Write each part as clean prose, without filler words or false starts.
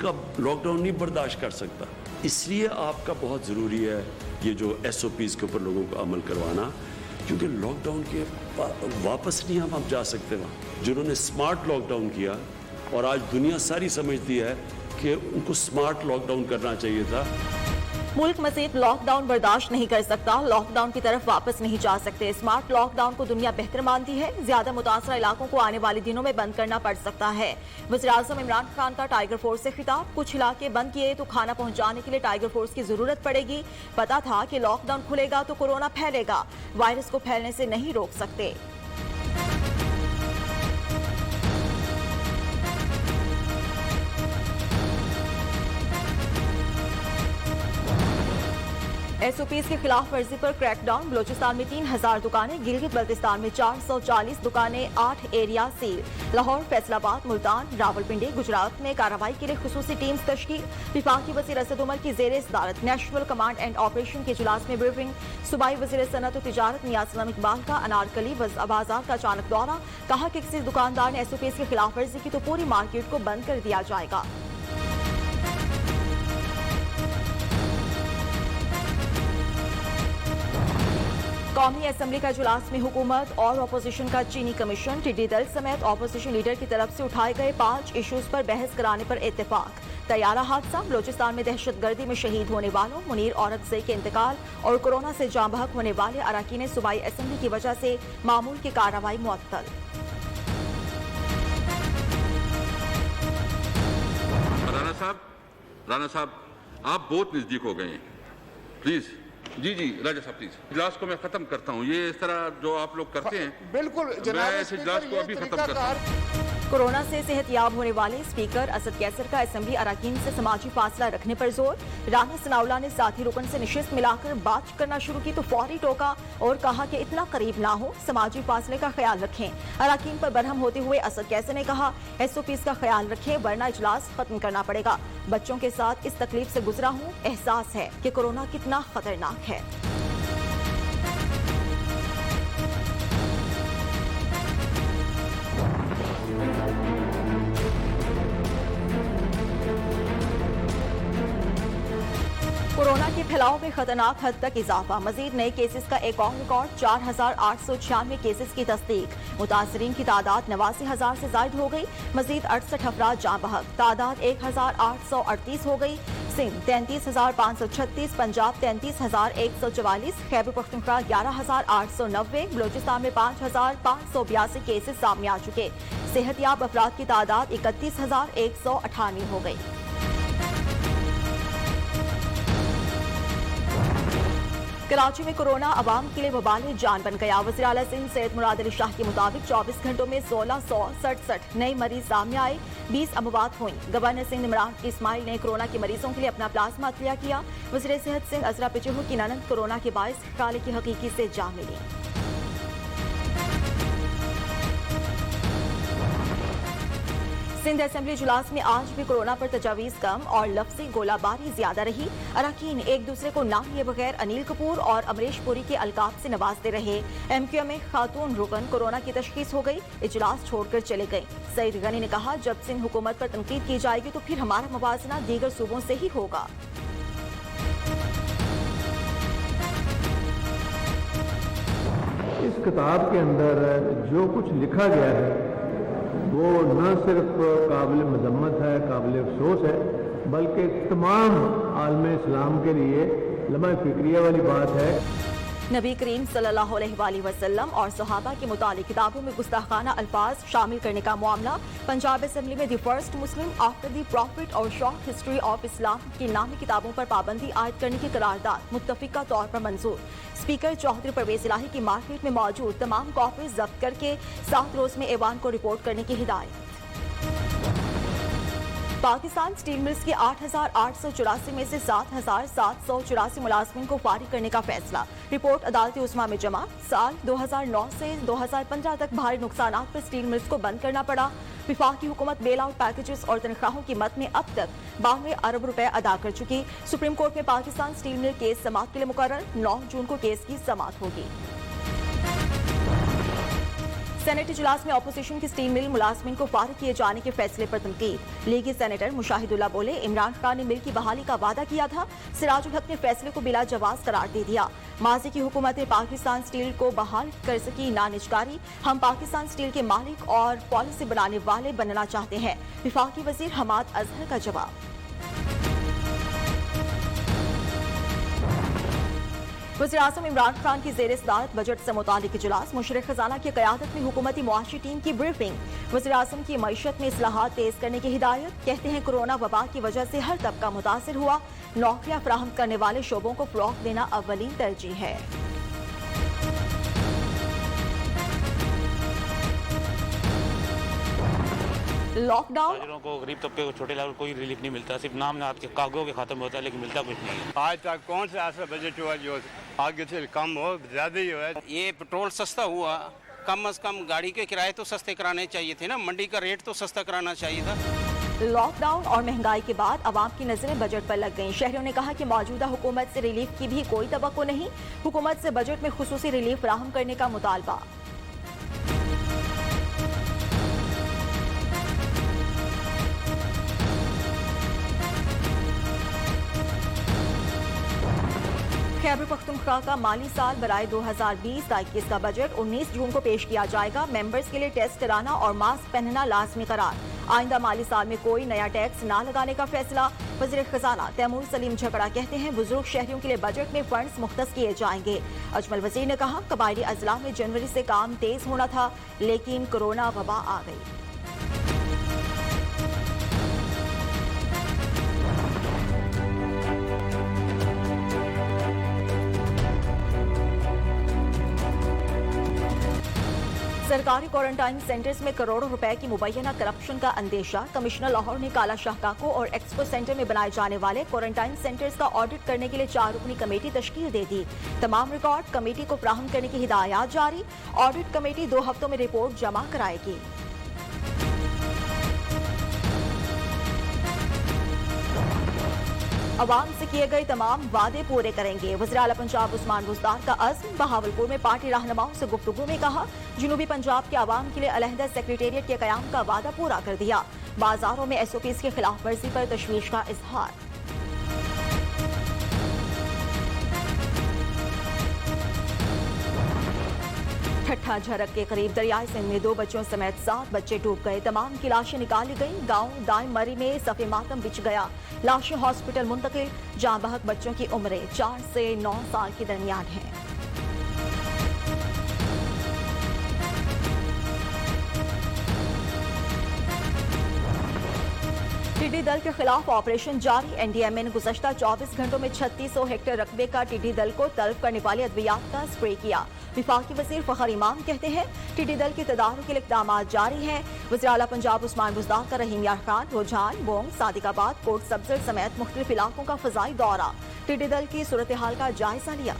मुल्क अब लॉकडाउन नहीं बर्दाश्त कर सकता। इसलिए आपका बहुत ज़रूरी है ये जो SOPs के ऊपर लोगों को अमल करवाना, क्योंकि लॉकडाउन के वापस नहीं हम अब जा सकते वहाँ। जिन्होंने स्मार्ट लॉकडाउन किया और आज दुनिया सारी समझती है कि उनको स्मार्ट लॉकडाउन करना चाहिए था। मुल्क मजीद लॉकडाउन बर्दाश्त नहीं कर सकता, लॉकडाउन की तरफ वापस नहीं जा सकते। स्मार्ट लॉकडाउन को दुनिया बेहतर मानती है। ज्यादा मुतासरा इलाकों को आने वाले दिनों में बंद करना पड़ सकता है। वज़ीर-ए-आज़म इमरान खान का टाइगर फोर्स से खिताब। कुछ इलाके बंद किए तो खाना पहुंचाने के लिए टाइगर फोर्स की जरूरत पड़ेगी। पता था कि लॉकडाउन खुलेगा तो कोरोना फैलेगा, वायरस को फैलने से नहीं रोक सकते। SOPs के खिलाफ वर्जी पर क्रैकडाउन। बलोचिस्तान में 3000 दुकानें, गिलगित बल्तिस्तान में 440 दुकानें, 8 एरिया सील। लाहौर, फैसलाबाद, मुल्तान, रावलपिंडी, गुजरात में कार्रवाई के लिए खुसूसी टीम्स तश्कील। विफाकी वज़ीर असद उमर की ज़ेरे सदारत नेशनल कमांड एंड ऑपरेशन के इजलास में ब्रीफिंग। सूबाई वज़ीर सनअत और तिजारत नियाज़ सलाम इकबाल का अनारकली बाजार का अचानक दौरा। कहा कि किसी दुकानदार ने SOPs की खिलाफ वर्जी की तो पूरी मार्केट को बंद कर दिया जाएगा। कौमी असम्बली का इजलास में हुकूमत और अपोजिशन का चीनी कमीशन। टिड्डी दल समेत अपोजिशन लीडर की तरफ से उठाए गए 5 इशूज पर बहस कराने पर इत्तेफाक। तैयारा हादसा, बलोचिस्तान में दहशतगर्दी में शहीद होने वालों मुनीर औरंगज़ई के इंतकाल और कोरोना से जाँ बहक होने वाले अरकान सूबाई असम्बली की वजह से मामूल की कार्रवाई मुअत्तल। राना साहब आप बहुत नजदीक हो गए हैं, प्लीज। जी राजा साहब प्लीज, इजलास को मैं खत्म करता हूँ। ये इस तरह जो आप लोग करते हैं, बिल्कुल मैं इस इजलास को अभी खत्म करता हूँ। कोरोना से सेहतयाब होने वाले स्पीकर असद कैसर का असम्बली अरकान से समाजी फासला रखने पर जोर। राना सनाउल्लाह ने साथी रुकन से निशिस्त मिलाकर बात करना शुरू की तो फौरी टोका और कहा कि इतना करीब ना हो, समाजी फासले का ख्याल रखें। अरकान पर बरहम होते हुए असद कैसर ने कहा SOPs का ख्याल रखें वरना इजलास खत्म करना पड़ेगा। बच्चों के साथ इस तकलीफ से गुजरा हूँ, एहसास है कि कोरोना कितना खतरनाक है। कोरोना के फैलाव में खतरनाक हद तक इजाफा। मजीद नए केसेस का एक और रिकॉर्ड, 4896 केसेस की तस्दीक। मुतासरीन की तादाद 89,000 से जायद हो गई। मजीद 68 अफराद जाँ बहक, तादाद 1838 हो गई। सिंध 33,536, पंजाब 33,144, खैबर पख्तूनख्वा 11,890, बलोचिस्तान में 5,582 केसेस सामने आ चुके। सेहतयाब अफराद की तादाद 31,198 हो गई। कराची में कोरोना अवाम के लिए वबाल जान बन गया। वज़ीर आला सिंध सैयद मुराद अली शाह के मुताबिक 24 घंटों में 1667 नए मरीज सामने आए, 20 अमवात हुई। गवर्नर सिंध इमरान इस्माइल ने कोरोना के मरीजों के लिए अपना प्लाज्मा अतलिया किया। वज़ीर सेहत सिंध अजरा पिचहू की ननद कोरोना के बायस खाले की हकीकी से जा मिली। सिंध असेंबली इजलास में आज भी कोरोना पर तजावीज कम और लफ्जी गोलाबारी ज्यादा रही। अरकान एक दूसरे को नाम लिए बगैर अनिल कपूर और अमरीश पुरी के अलकाब से नवाजते रहे। MQ में खातून रुकन कोरोना की तशखीस हो गई, इजलास छोड़कर चले गई। सईद गनी ने कहा जब सिंध हुकूमत पर तनकीद की जाएगी तो फिर हमारा मुवाजना दीगर सूबों से ही होगा। इस किताब के अंदर जो कुछ लिखा गया है वो न सिर्फ काबिल मजम्मत है, काबिल अफसोस है, बल्कि तमाम आलम इस्लाम के लिए लम्हा फिक्रिया वाली बात है। नबी करीम सल्लल्लाहु अलैहि वसल्लम और सहाबा के मुतालिक किताबों में गुस्ताखाना अल्फाज शामिल करने का मामला। पंजाब असेंबली में the first Muslim after the profit और शॉर्ट हिस्ट्री ऑफ इस्लाम की नामी किताबों पर पाबंदी आयद करने की करारदाद मुत्तफिका तौर पर मंजूर। स्पीकर चौधरी परवेज इलाही की मार्केट में मौजूद तमाम कॉपीज जब्त करके 7 रोज में ऐवान को रिपोर्ट करने की हिदायत। पाकिस्तान स्टील मिल्स के 8,884 में से 7,784 मुलाजमीन को फारिग करने का फैसला। रिपोर्ट अदालती उस्मा में जमा। साल 2009 से 2015 तक भारी नुकसानात पर स्टील मिल्स को बंद करना पड़ा। विफाकी हुकूमत बेल आउट पैकेजेस और तनख्वाहों की मद में अब तक 92 अरब रुपए अदा कर चुकी। सुप्रीम कोर्ट में पाकिस्तान स्टील मिल केस समाअत के लिए मुकर्रर। 9 जून को केस की समाअत होगी। सेनेट इजलास में अपोजिशन की स्टील मिल मुलाजमिन को फारिग किए जाने के फैसले पर तनकीद। लीगी सेनेटर मुशाहिदुल्लाह बोले, इमरान खान ने मिल की बहाली का वादा किया था, सिराजुल हक ने फैसले को बिला जवाज करार दे दिया। माजी की हुकूमत पाकिस्तान स्टील को बहाल कर सकी नानिजकारी, हम पाकिस्तान स्टील के मालिक और पॉलिसी बनाने वाले बनना चाहते हैं। विफाकी वजीर हमाद अजहर का जवाब। वज़ीर-ए-आज़म इमरान खान की ज़ेर सदारत बजट से मुतालिक इजलास, मुशर्रिफ खजाना की क़यादत में हुकूमती मुआशी टीम की ब्रीफिंग। वज़ीर-ए-आज़म की मईशत में इस्लाहात तेज करने की हिदायत। कहते हैं कोरोना वबा की वजह से हर तबका मुतासिर हुआ, नौकरियां फराहम करने वाले शोबों को फ़रोग़ देना अव्वलीन तरजीह है। लॉकडाउन को, गरीब तबके को, छोटे लेवल कोई रिलीफ नहीं मिलता, सिर्फ नाम नात के कागजों के खत्म होता है, लेकिन मिलता कुछ नहीं है। आज तक कौन सा ऐसा बजट हुआ जो आगे से कम हो, ज्यादा ही हुआ। ये पेट्रोल सस्ता हुआ, कम से कम गाड़ी के किराए तो सस्ते कराने चाहिए थे ना, मंडी का रेट तो सस्ता कराना चाहिए था। लॉकडाउन और महंगाई के बाद अवाम की नजरें बजट पर लग गईं। शहरियों ने कहा कि मौजूदा हुकूमत से रिलीफ की भी कोई तवक्को नहीं, हुकूमत से बजट में खुसूसी रिलीफ फराहम करने का मुतालबा। खैबर पख्तूनख्वा का माली साल बराए 2020-21 का बजट 19 जून को पेश किया जाएगा। मेंबर्स के लिए टेस्ट कराना और मास्क पहनना लाजमी करार। आइंदा माली साल में कोई नया टैक्स ना लगाने का फैसला। वज़ीर खजाना तैमूर सलीम झगड़ा कहते हैं, बुजुर्ग शहरियों के लिए बजट में फंड्स मुख्तस किए जाएंगे। अजमल वजीर ने कहा, कबायली अजला में जनवरी से काम तेज होना था, लेकिन कोरोना वबा आ गई। सरकारी क्वारंटाइन सेंटर्स में करोड़ों रुपए की मुबैना करप्शन का अंदेशा। कमिश्नर लाहौर ने काला शाह काको और एक्सपो सेंटर में बनाए जाने वाले क्वारंटाइन सेंटर्स का ऑडिट करने के लिए 4 रुकनी कमेटी तश्कील दे दी। तमाम रिकॉर्ड कमेटी को फराहम करने की हिदायत जारी। ऑडिट कमेटी 2 हफ्तों में रिपोर्ट जमा कराएगी। अवाम से किए गए तमाम वादे पूरे करेंगे। वज़ीर आला पंजाब उस्मान बुज़दार का अज़्म। बहावलपुर में पार्टी रहनुमाओं से गुफ्तगू में कहा, जनूबी पंजाब के अवाम के लिए अलहदा सेक्रेटेरिएट के क़याम का वादा पूरा कर दिया। बाजारों में SOPs की खिलाफ वर्जी पर तशवीश का इजहार। ठट्ठा झरक के करीब दरियाई सिंध में 2 बच्चों समेत 7 बच्चे डूब गए। तमाम की लाशें निकाली गई। गांव दाई मरी में सफ़े मातम बिछ गया। लाशें हॉस्पिटल मुंतकिल। जाँ बहक बच्चों की उम्रें 4 से 9 साल के दरमियान है। टिड्डी दल के खिलाफ ऑपरेशन जारी। NDMA ने गुज़श्ता 24 घंटों में 3600 हेक्टेयर रकबे का टिड्डी दल को तलब करने वाली अद्वियात का स्प्रे किया। विफाकी वज़ीर फ़खर इमाम कहते हैं, टिड्डी दल के तदारुक के लिए इक़दाम जारी हैं। वज़ीर आला पंजाब उस्मान बुज़दार का रहीम यार खान, रुझान, बोंग, सादिकाबाद, कोट सब्ज़र समेत मुख्तलिफ इलाकों का फ़ज़ाई दौरा। टिड्डी दल की सूरत हाल का जायजा लिया।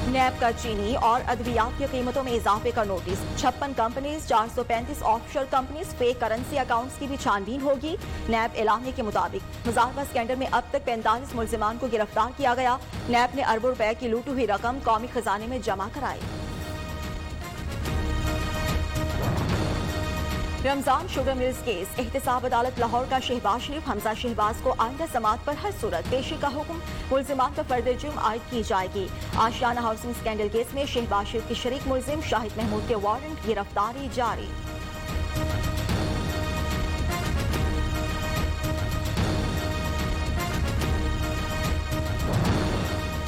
नैब का चीनी और अद्वियात की कीमतों में इजाफे का notice. 56 companies, 435 offshore companies, fake currency accounts की भी छानबीन होगी। नैब एलाने के मुताबिक मुजाहबा स्कैंडल में अब तक 45 मुल्जिमान को गिरफ्तार किया गया। नैब ने अरबों रुपए की लूटी हुई रकम कौमी खजाने में जमा कराई। Ramzan sugar mills case. एहतसाब अदालत लाहौर का शहबाज शरीफ हमजा शहबाज को आइंदा समात पर हर सूरत पेशी का हुक्म। मुल्जिमान पर फर्द जुर्म आयद की जाएगी। आशियाना हाउसिंग स्कैंडल केस में शहबाज शरीफ के शरीक मुल्जिम शाहिद महमूद के वारंट गिरफ्तारी जारी।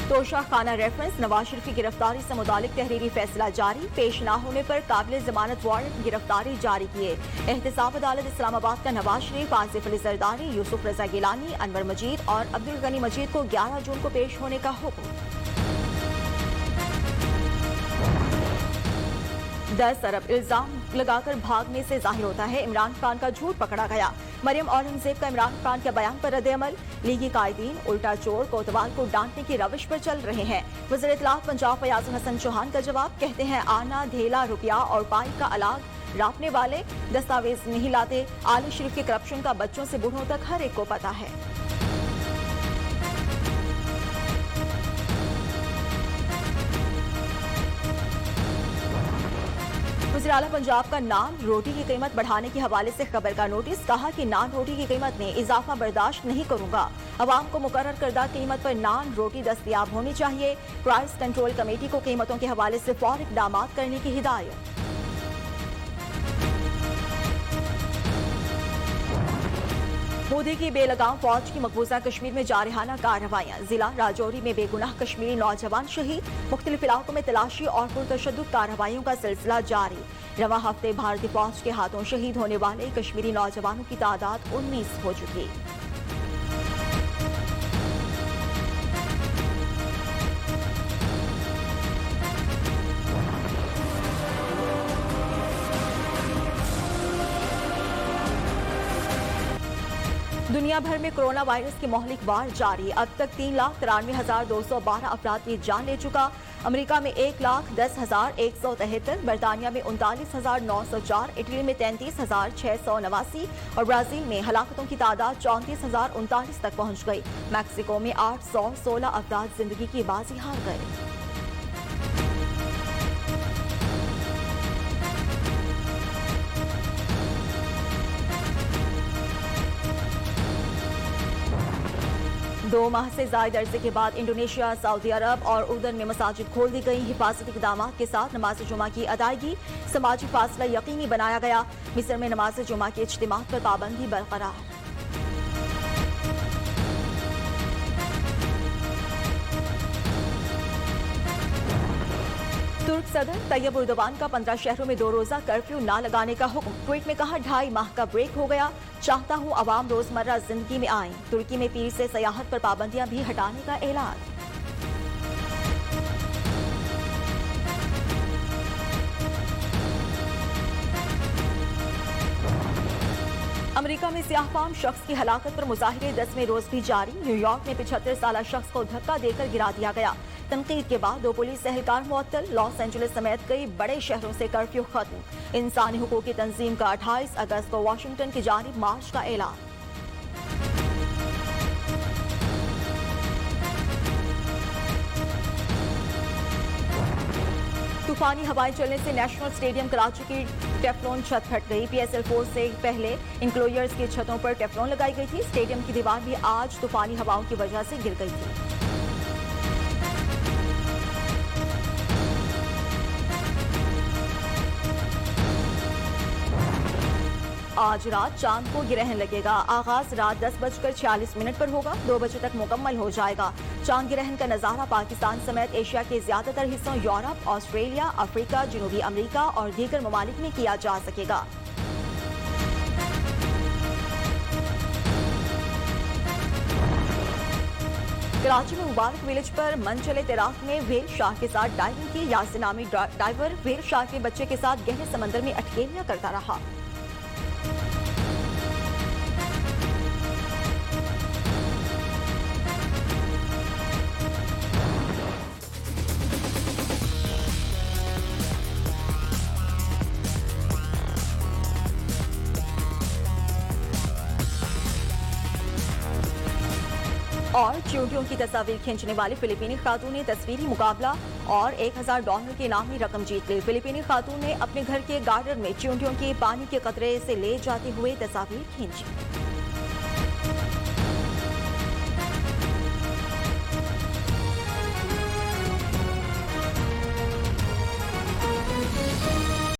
तोशा खाना रेफरेंस। नवाज शरीफ की गिरफ्तारी से मुतालिक तहरीरी फैसला जारी। पेश न होने पर काबिल जमानत वारंट गिरफ्तारी जारी किए। एहतसाब अदालत इस्लामाबाद का नवाज शरीफ, आसिफ अली जरदारी, यूसुफ रजा गिलानी, अनवर मजीद और अब्दुल गनी मजीद को 11 जून को पेश होने का हुक्म। 10 अरब इल्जाम लगाकर भागने से जाहिर होता है इमरान खान का झूठ पकड़ा गया। मरियम औरंगजेब का इमरान खान के बयान पर रद्द-ए-अमल। लीगी कायदीन उल्टा चोर कोतवाल को डांटने की रविश पर चल रहे हैं। वज़ीर इत्तलात पंजाब फयाज़ हसन चौहान का जवाब। कहते हैं, आना, ढेला, रुपया और पाई का अलाग रापने वाले दस्तावेज नहीं लाते। आली शरीफ के करप्शन का बच्चों से बूढ़ों तक हर एक को पता है। वज़ीर आला पंजाब का नान रोटी की कीमत बढ़ाने के हवाले से खबर का नोटिस। कहा कि नान रोटी की कीमत में इजाफा बर्दाश्त नहीं करूंगा। अवाम को मुकर्रर करदा कीमत पर नान रोटी दस्तयाब होनी चाहिए। प्राइस कंट्रोल कमेटी को कीमतों के हवाले से फौरी इक़दामात करने की हिदायत। मोदी की बेलगाम फौज की मकबूजा कश्मीर में जारहाना कार्रवाइयां। जिला राजौरी में बेगुनाह कश्मीरी नौजवान शहीद। मुख्तलिफ इलाकों में तलाशी और पुरतशद्दुद कार्रवाइयों का सिलसिला जारी। रवां हफ्ते भारतीय फौज के हाथों शहीद होने वाले कश्मीरी नौजवानों की तादाद 19 हो चुकी। दुनिया भर में कोरोना वायरस की मोहलिक वार जारी। अब तक 3,93,212 अफराद की जान ले चुका। अमेरिका में 1,10,173, बरतानिया में 39,904, इटली में 33,689 और ब्राजील में हलाकतों की तादाद 34,039 तक पहुंच गई। मैक्सिको में 816 अफराद जिंदगी की बाजी हार गए। दो माह से ज़ायद अरसे के बाद इंडोनेशिया, सऊदी अरब और उर्दन में मसाजिद खोल दी गई। हिफाजती इक़दाम के साथ नमाज जुमा की अदायगी, समाजी फासला यकीनी बनाया गया। मिस्र में नमाज जुमा के इज्तिमात पर पाबंदी बरकरार। तुर्क सदर तैयब उर्दवान का 15 शहरों में 2 रोजा कर्फ्यू न लगाने का हुक्म। ट्वीट में कहा 2.5 माह का ब्रेक हो गया। चाहता हूं अवाम रोजमर्रा जिंदगी में आए। तुर्की में पीर से सयाहत पर पाबंदियां भी हटाने का ऐलान। अमेरिका में सियाहफाम शख्स की हलाकत पर मुजाहिरे 10वें रोज भी जारी। न्यूयॉर्क में 75 साला शख्स को धक्का देकर गिरा दिया गया। तनकीद के बाद 2 पुलिस एहलकार मुअत्तल। लॉस एंजलिस समेत कई बड़े शहरों से कर्फ्यू खत्म। इंसानी हुकूक की तंजीम का 28 अगस्त को वाशिंगटन की जानिब मार्च का ऐलान। तूफानी हवाएं चलने से नेशनल स्टेडियम कराची की टेफ्लॉन छत फट गई। PSL 4 से पहले इंक्लोजर्स की छतों पर टेफ्लॉन लगाई गई थी। स्टेडियम की दीवार भी आज तूफानी हवाओं की वजह से गिर गई थी। आज रात चांद को ग्रहण लगेगा। आगाज रात 10:46 पर होगा। 2 बजे तक मुकम्मल हो जाएगा। चांद ग्रहण का नजारा पाकिस्तान समेत एशिया के ज्यादातर हिस्सों, यूरोप, ऑस्ट्रेलिया, अफ्रीका, जनूबी अमेरिका और दीगर ममालिक में किया जा सकेगा। कराची में मुबारक विलेज पर मनचले तैराक ने व्हेल शार्क के साथ डाइविंग की। यासिर नामी डाइवर व्हेल शार्क के बच्चे के साथ गहरे समंदर में अटकेलियां करता रहा। और चींटियों की तस्वीर खींचने वाली फिलिपीनी खातून ने तस्वीरी मुकाबला और $1000 की इनामी रकम जीत ली। फिलिपीनी खातून ने अपने घर के गार्डन में चींटियों के पानी के कतरे से ले जाते हुए तस्वीर खींची।